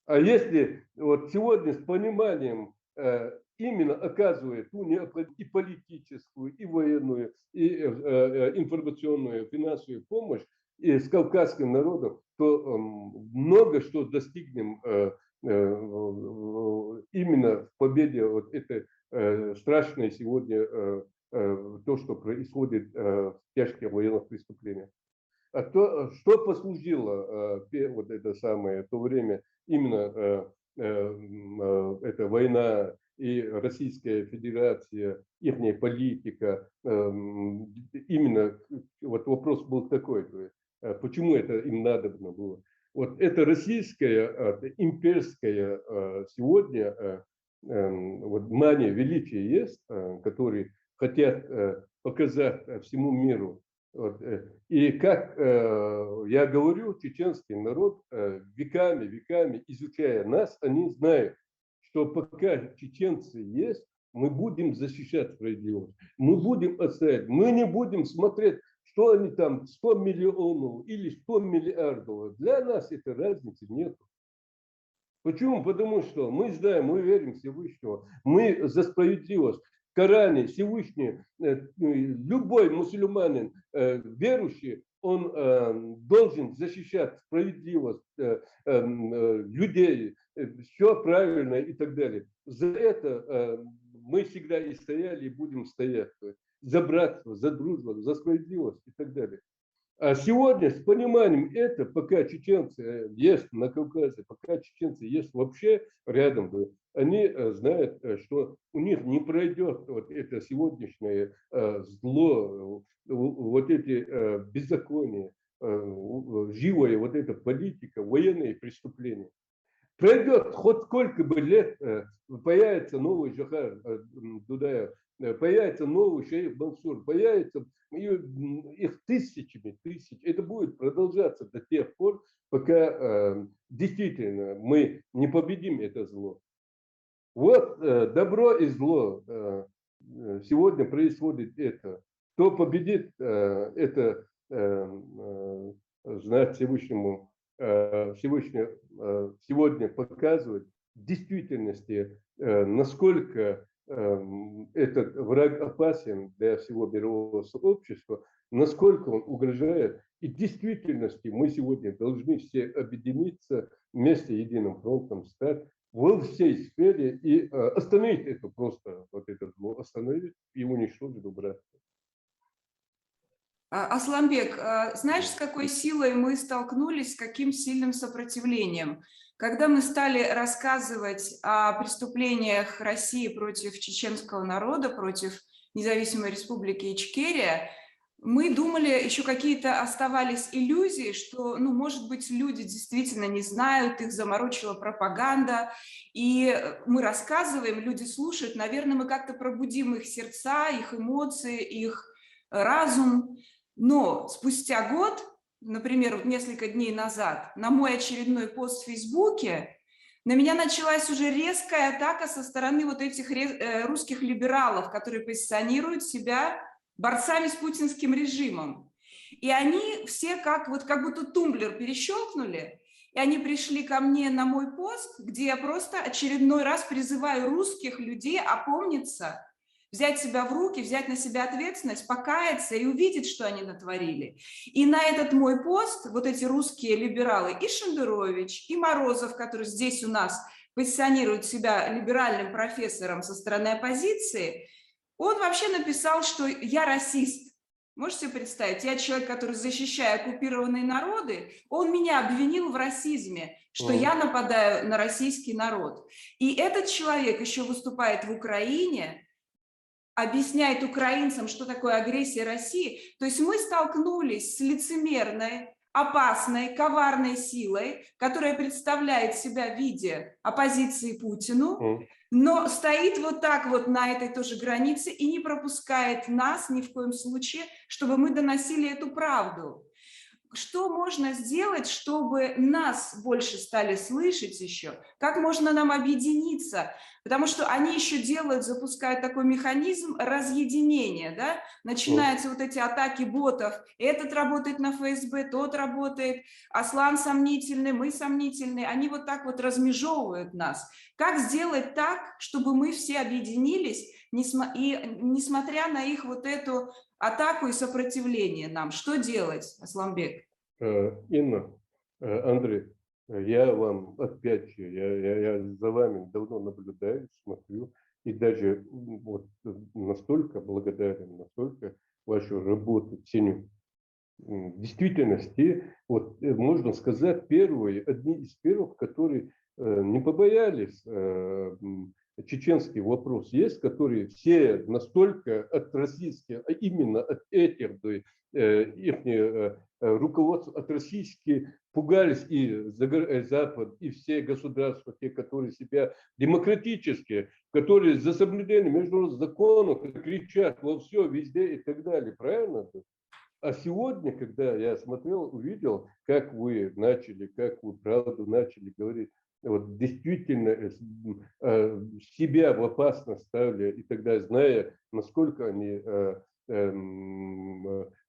А если вот сегодня с пониманием именно оказывает и политическую, и военную, и информационную, финансовую помощь и с кавказским народом, то много что достигнем именно в победе вот этой страшной сегодня то, что происходит в тяжких военных преступлениях. А то, что послужило вот это самое, то время именно эта война и Российская Федерация, их политика, именно вот вопрос был такой, почему это им надобно было. Вот это российская, имперская сегодня вот мания величия есть, которые хотят показать всему миру. Вот. И как я говорю, чеченский народ веками изучая нас, они знают, что пока чеченцы есть, мы будем защищать справедливость, мы будем отстоять, мы не будем смотреть, что они там 100 миллионов или 100 миллиардов. Для нас этой разницы нет. Почему? Потому что мы знаем, мы верим в Всевышнего, мы за справедливость. В Коране Всевышний, любой мусульманин верующий, он должен защищать справедливость людей, все правильно и так далее. За это мы всегда и стояли, и будем стоять. За братство, за дружбу, за справедливость и так далее. А сегодня с пониманием это, пока чеченцы есть на Кавказе, пока чеченцы есть вообще рядом, они знают, что у них не пройдет вот это сегодняшнее зло, вот эти беззакония, живая вот эта политика, военные преступления. Пройдет хоть сколько бы лет, появится новый Джохар Дудаев, появится новый шейх Мансур, появится их тысячами тысяч. Это будет продолжаться до тех пор, пока действительно мы не победим это зло. Вот добро и зло. Сегодня происходит это. Кто победит, это знать Всевышнему. Всевышний сегодня показывает в действительности, насколько этот враг опасен для всего мирового сообщества, насколько он угрожает. И в действительности мы сегодня должны все объединиться вместе единым фронтом, стать во всей сфере и остановить это просто, вот это зло, остановить и уничтожить братство. Асланбек, знаешь, с какой силой мы столкнулись, с каким сильным сопротивлением? Когда мы стали рассказывать о преступлениях России против чеченского народа, против независимой республики Ичкерия, мы думали, еще какие-то оставались иллюзии, что, ну, может быть, люди действительно не знают, их заморочила пропаганда, и мы рассказываем, люди слушают, наверное, мы как-то пробудим их сердца, их эмоции, их разум. Но спустя год, например, вот несколько дней назад, на мой очередной пост в Фейсбуке, на меня началась уже резкая атака со стороны вот этих русских либералов, которые позиционируют себя борцами с путинским режимом. И они все как будто тумблер перещелкнули, и они пришли ко мне на мой пост, где я просто очередной раз призываю русских людей опомниться, взять себя в руки, взять на себя ответственность, покаяться и увидеть, что они натворили. И на этот мой пост вот эти русские либералы, и Шендерович, и Морозов, который здесь у нас позиционирует себя либеральным профессором со стороны оппозиции, он вообще написал, что я расист. Можете себе представить, я человек, который защищает оккупированные народы, он меня обвинил в расизме, что я нападаю на российский народ. И этот человек еще выступает в Украине, объясняет украинцам, что такое агрессия России. То есть мы столкнулись с лицемерной, опасной, коварной силой, которая представляет себя в виде оппозиции Путину, но стоит вот так вот на этой тоже границе и не пропускает нас ни в коем случае, чтобы мы доносили эту правду. что можно сделать, чтобы нас больше стали слышать еще? Как можно нам объединиться? Потому что они еще делают, запускают такой механизм разъединения, да? Начинаются вот эти атаки ботов. Этот работает на ФСБ, тот работает, Аслан сомнительный, мы сомнительные. Они вот так вот размежевывают нас. Как сделать так, чтобы мы все объединились, и несмотря на их вот эту атаку и сопротивление нам? Что делать, Асланбек? Инна, Андрей, я вам опять, я за вами давно наблюдаю, смотрю, и даже вот настолько благодарен, настолько вашу работу ценю. В действительности, вот можно сказать, одни из первых, которые не побоялись чеченский вопрос есть, которые все настолько от российских, а именно от этих, их руководство от российских пугались и Запад, и все государства, те, которые себя демократические, которые за соблюдение международных законов кричат во все, везде и так далее. Правильно? А сегодня, когда я смотрел, увидел, как вы начали, как вы правду начали говорить, вот действительно себя в опасность ставили и тогда, зная, насколько они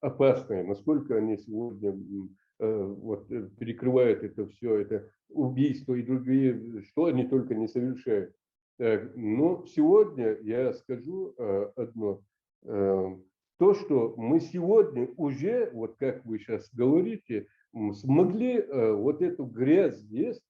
опасные, насколько они сегодня вот, перекрывают это все, это убийство и другие, что они только не совершают. Но сегодня я скажу одно. То, что мы сегодня уже, вот как вы сейчас говорите, смогли вот эту грязь есть,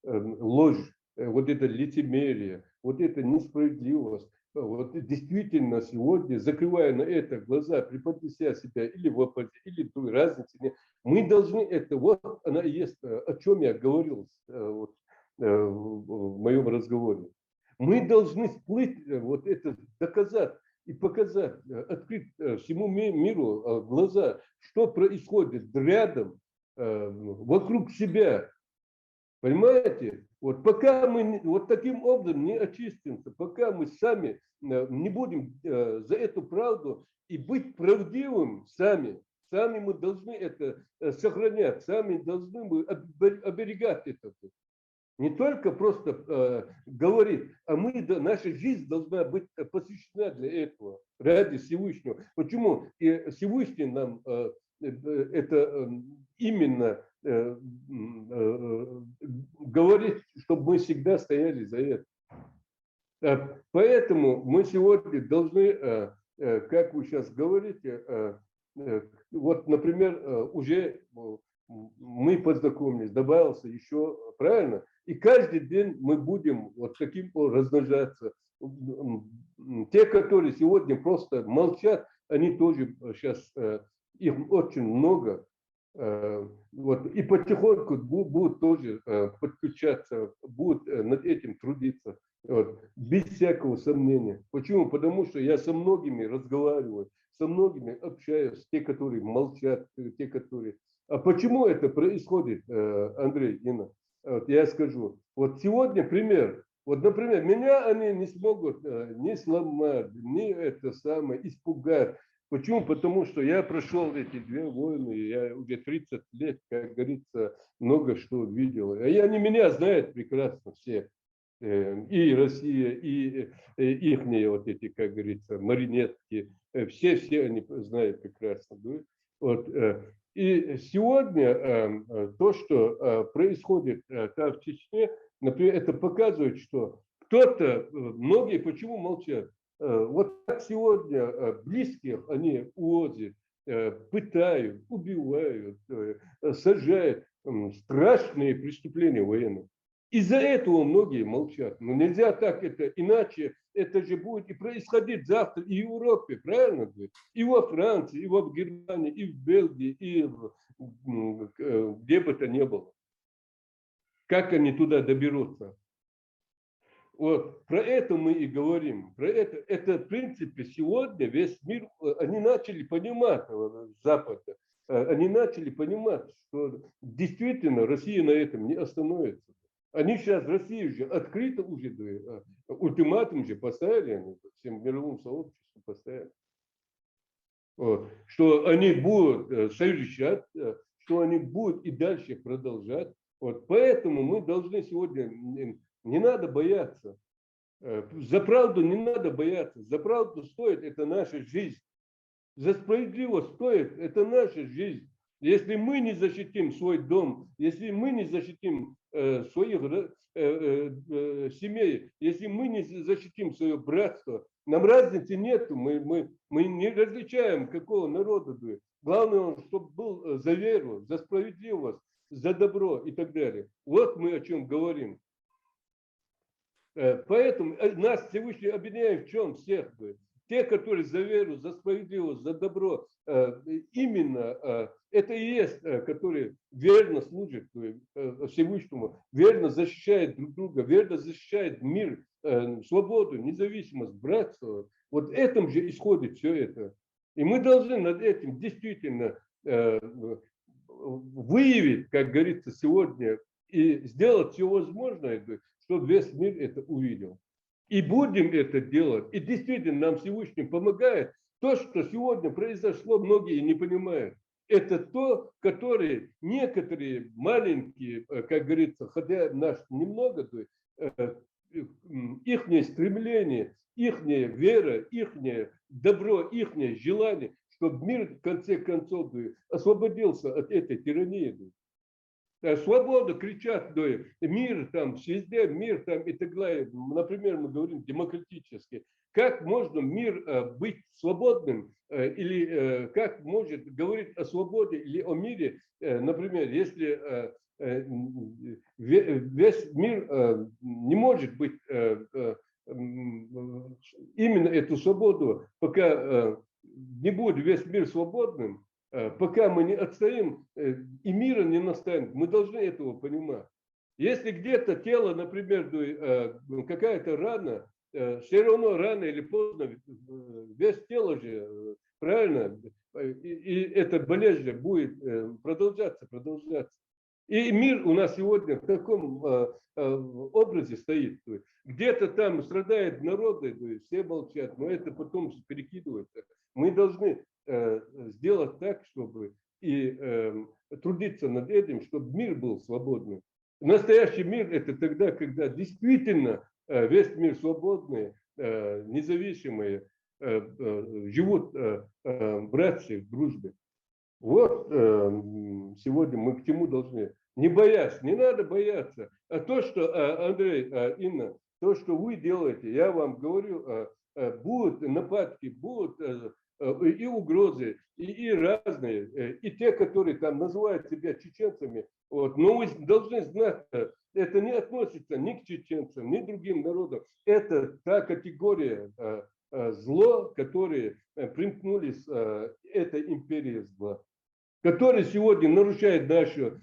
ложь, вот это лицемерие, вот эта несправедливость, вот действительно сегодня, закрывая на это глаза, преподнеся себя или в оппозиции, или в разницы, мы должны это, вот она и есть, о чем я говорил вот, в моем разговоре. Мы должны всплыть, вот это доказать и показать, открыть всему миру глаза, что происходит рядом, вокруг себя. Понимаете? Вот пока мы вот таким образом не очистимся, пока мы сами не будем за эту правду и быть правдивым сами мы должны это сохранять, сами должны мы оберегать это. Не только просто говорить, а наша жизнь должна быть посвящена для этого, ради Всевышнего. Почему? И Всевышний нам это именно говорит, чтобы мы всегда стояли за это. Поэтому мы сегодня должны, как вы сейчас говорите, вот, например, уже мы познакомились, добавился еще, правильно? И каждый день мы будем вот таким размножаться. Те, которые сегодня просто молчат, они тоже сейчас, их очень много. Вот, и потихоньку будут тоже подключаться, будут над этим трудиться. Вот, без всякого сомнения. Почему? Потому что я со многими разговариваю, со многими общаюсь, те, которые молчат, те, которые... А почему это происходит, Андрей, Инна? Вот я скажу. Вот сегодня пример. Вот, например, меня они не смогут ни сломать, ни это самое, испугать. Почему? Потому что я прошел эти 2 войны, я уже 30 лет, как говорится, много что видел. И они меня знают прекрасно все. И Россия, и ихние вот эти, как говорится, марионетки. Все они знают прекрасно. Да? Вот. И сегодня то, что происходит там в Чечне, например, это показывает, что кто-то, многие почему молчат. Вот как сегодня близких они увозят, пытают, убивают, сажают, страшные преступления военные. Из-за этого многие молчат. Но нельзя так это, иначе это же будет и происходить завтра и в Европе, правильно? И во Франции, и в Германии, и в Бельгии, и где бы то ни было. Как они туда доберутся? Вот про это мы и говорим. Про это в принципе сегодня весь мир, они начали понимать, Запад, они начали понимать, что действительно Россия на этом не остановится. Они сейчас в России уже открыто уже ультиматум же поставили, они всем мировому сообществу поставили, вот, что они будут совершать, что они будут и дальше продолжать. Вот поэтому мы должны сегодня, не надо бояться. За правду не надо бояться. За правду стоит, это наша жизнь. За справедливость стоит, это наша жизнь. Если мы не защитим свой дом, если мы не защитим своих семей, если мы не защитим свое братство, нам разницы нету, мы не различаем, какого народа. Главное, чтобы был за веру, за справедливость, за добро и так далее. Вот мы о чем говорим. Поэтому нас Всевышний объединяет в чем всех? Те, которые за веру, за справедливость, за добро, именно это и есть, которые верно служат Всевышнему, верно защищают друг друга, верно защищают мир, свободу, независимость, братство. Вот этом же исходит все это. И мы должны над этим действительно выявить, как говорится, сегодня, и сделать все возможное, чтобы весь мир это увидел. И будем это делать. И действительно нам Всевышний помогает. То, что сегодня произошло, многие не понимают. Это то, которые некоторые маленькие, как говорится, хотя нас немного, их стремление, их вера, их добро, их желание, чтобы мир в конце концов освободился от этой тирании. Свобода, кричат, мир там, везде мир там и так далее. Например, мы говорим демократически. Как можно мир быть свободным или как может говорить о свободе или о мире, например, если весь мир не может быть именно эту свободу, пока не будет весь мир свободным, пока мы не отстоим и мира не настанет, мы должны этого понимать. Если где-то тело, например, какая-то рана, все равно рано или поздно весь тело же, правильно, и эта болезнь же будет продолжаться. И мир у нас сегодня в таком образе стоит. Где-то там страдают народы, все молчат, но это потом перекидывается. Мы должны сделать так, чтобы и трудиться над этим, чтобы мир был свободным. Настоящий мир – это тогда, когда действительно весь мир свободный, независимые, живут братья в дружбе. Вот сегодня мы к чему должны. Не боясь, не надо бояться. А то, что, Андрей, Инна, то, что вы делаете, я вам говорю, будут нападки, будут и угрозы, и разные, и те, которые там называют себя чеченцами. Вот. Но вы должны знать, это не относится ни к чеченцам, ни к другим народам. Это та категория зло, которые примкнулись этой империи зла, которые сегодня нарушает наше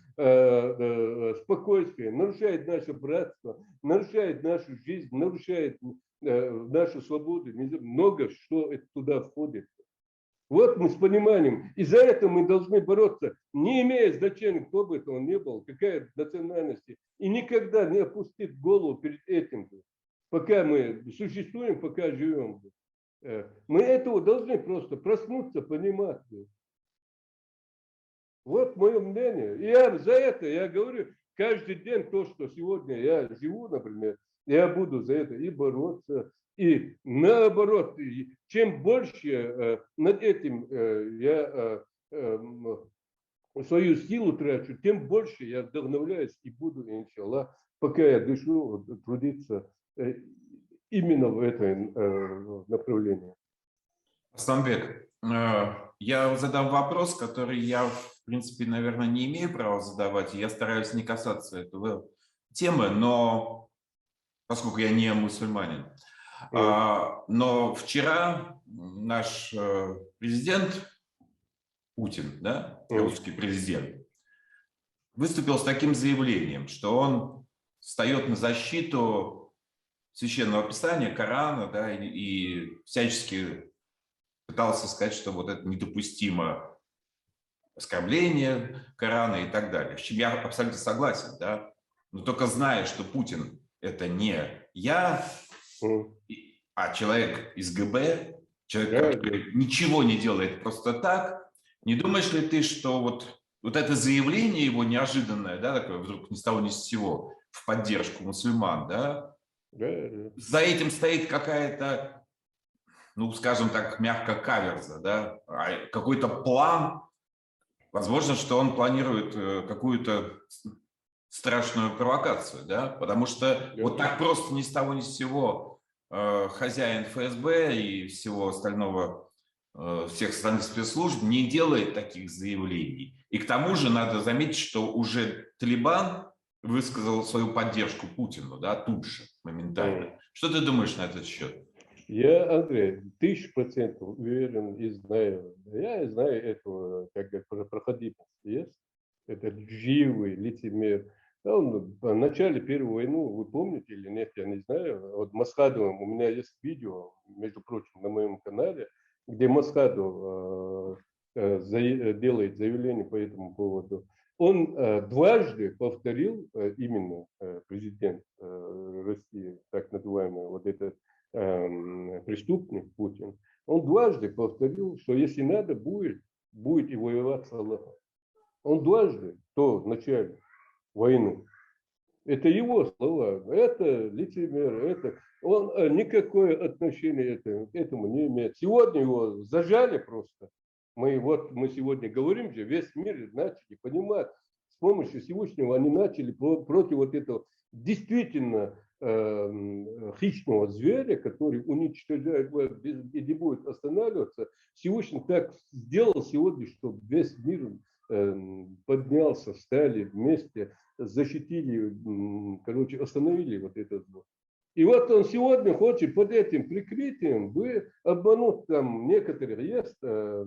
спокойствие, нарушает наше братство, нарушает нашу жизнь, нарушает нашу свободу. Много что туда входит. Вот мы с пониманием. И за это мы должны бороться, не имея значения, кто бы это он ни был, какая национальность. И никогда не опустить голову перед этим. Пока мы существуем, пока живем. Мы этого должны просто проснуться, понимать. Вот мое мнение. И я за это, я говорю, каждый день то, что сегодня я живу, например, я буду за это и бороться. И наоборот, чем больше над этим я свою силу трачу, тем больше я вдохновляюсь и буду, иншаллах, пока я дышу, трудиться именно в этом направлении. Асланбек, я задам вопрос, который я, в принципе, наверное, не имею права задавать. Я стараюсь не касаться этого темы, но поскольку я не мусульманин. Но вчера наш президент Путин, да, русский президент, выступил с таким заявлением, что он встает на защиту священного писания, Корана, да, и всячески пытался сказать, что вот это недопустимо оскорбление Корана и так далее. С чем я абсолютно согласен, да, но только зная, что Путин это не я, а человек из ГБ, человек, который ничего не делает просто так, не думаешь ли ты, что вот вот это заявление его неожиданное, да, такое вдруг ни с того ни с сего в поддержку мусульман, да, Да. за этим стоит какая-то, ну, скажем так, мягко каверза, да, какой-то план. Возможно, что он планирует какую-то страшную провокацию, да, потому что вот так просто ни с того ни с сего хозяин ФСБ и всего остального, всех остальных спецслужб не делает таких заявлений. И к тому же надо заметить, что уже Талибан высказал свою поддержку Путину, да, тут же, моментально. Что ты думаешь на этот счет? Я, Андрей, 1000% уверен и знаю. Я знаю этого, как проходимость есть. Это живый лицемер. Он в начале Первой войны, вы помните или нет, я не знаю. Вот Масхадовым, у меня есть видео, между прочим, на моем канале, где Масхадов делает заявление по этому поводу. Он дважды повторил, именно президент России, так называемый, вот этот преступник Путин, он дважды повторил, что если надо будет и воевать с Аллахом. Он дважды, то в начале войны. Это его слова, это лицемер, это он никакое отношение к этому не имеет. Сегодня его зажали просто. Мы сегодня говорим же, весь мир начали понимать, с помощью Всевышнего они начали против вот этого действительно хищного зверя, который уничтожает и не будет останавливаться. Всевышний так сделал сегодня, чтобы весь мир поднялся, встали вместе, защитили, короче, остановили вот этот зло. И вот он сегодня хочет под этим прикрытием обмануть там некоторых есть в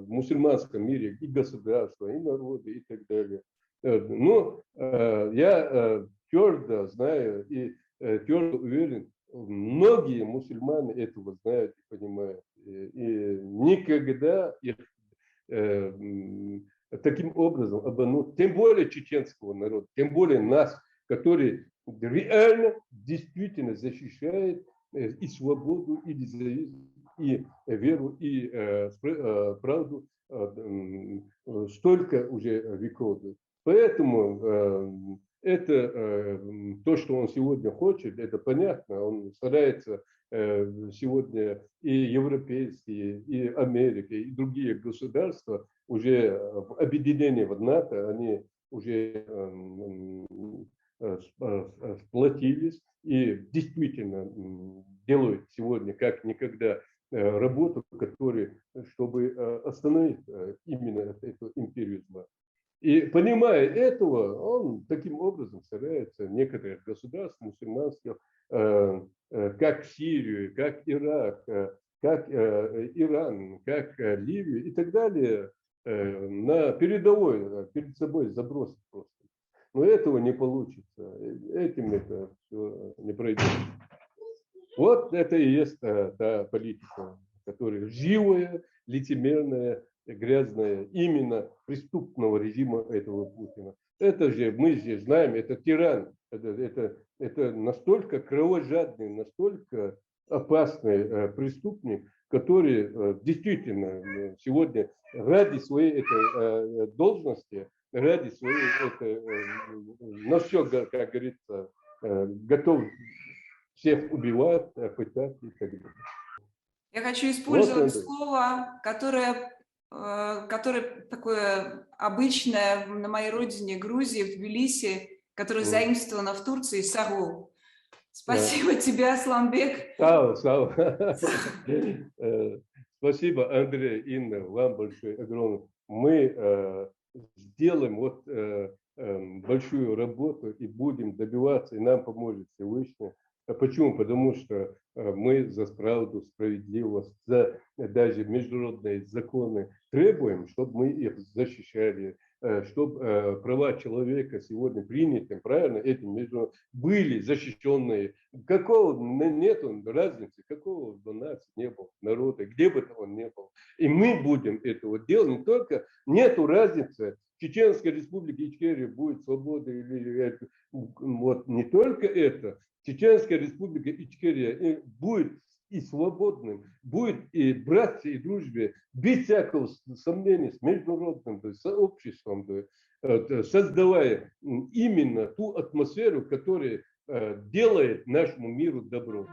мусульманском мире и государства, и народы, и так далее. Но я твердо знаю и твердо уверен, многие мусульмане этого знают и понимают. И никогда их таким образом обмануть, тем более чеченского народа, тем более нас, который реально, действительно защищает и свободу, и независимость, и веру, и правду столько уже веков. Поэтому это то, что он сегодня хочет, это понятно. Он старается сегодня и европейские, и Америка, и другие государства уже объединения в НАТО, они уже сплотились и действительно делают сегодня как никогда работу, чтобы остановить именно эту империю зла. И понимая этого, он таким образом старается некоторых государств мусульманских, как Сирию, как Ирак, как Иран, как Ливию и так далее, на перед собой забросить просто. Но этого не получится. Этим это все не пройдет. Вот это и есть та политика, которая живая, лицемерная, грязная, именно преступного режима этого Путина. Это же, мы же знаем, это тиран, это настолько кровожадный, настолько опасный преступник, который действительно сегодня ради своей этой должности, ради своей на все, как говорится, готов всех убивать, пытать и так далее. Я хочу использовать Вот слово, которое такое обычное на моей родине Грузии, в Тбилиси, которое заимствовано в Турции, сагул. Спасибо тебе, Асланбек. Спасибо, Андрей, Инна, вам большое, огромное. Мы сделаем большую работу и будем добиваться, и нам поможет Всевышний. Почему? Потому что мы за правду, справедливость, за даже международные законы требуем, чтобы мы их защищали, чтобы права человека сегодня приняты, правильно, этим между были защищенные. Какого нет разницы, какого бы нации не было, народа, где бы он ни был. И мы будем этого делать, не только нету разницы, Чеченская республика Ичкерия будет свобода или вот не только это. Чеченская республика Ичкерия будет и свободным, будет и братстве, и дружбе, без всякого сомнения, с международным сообществом, создавая именно ту атмосферу, которая делает нашему миру добро.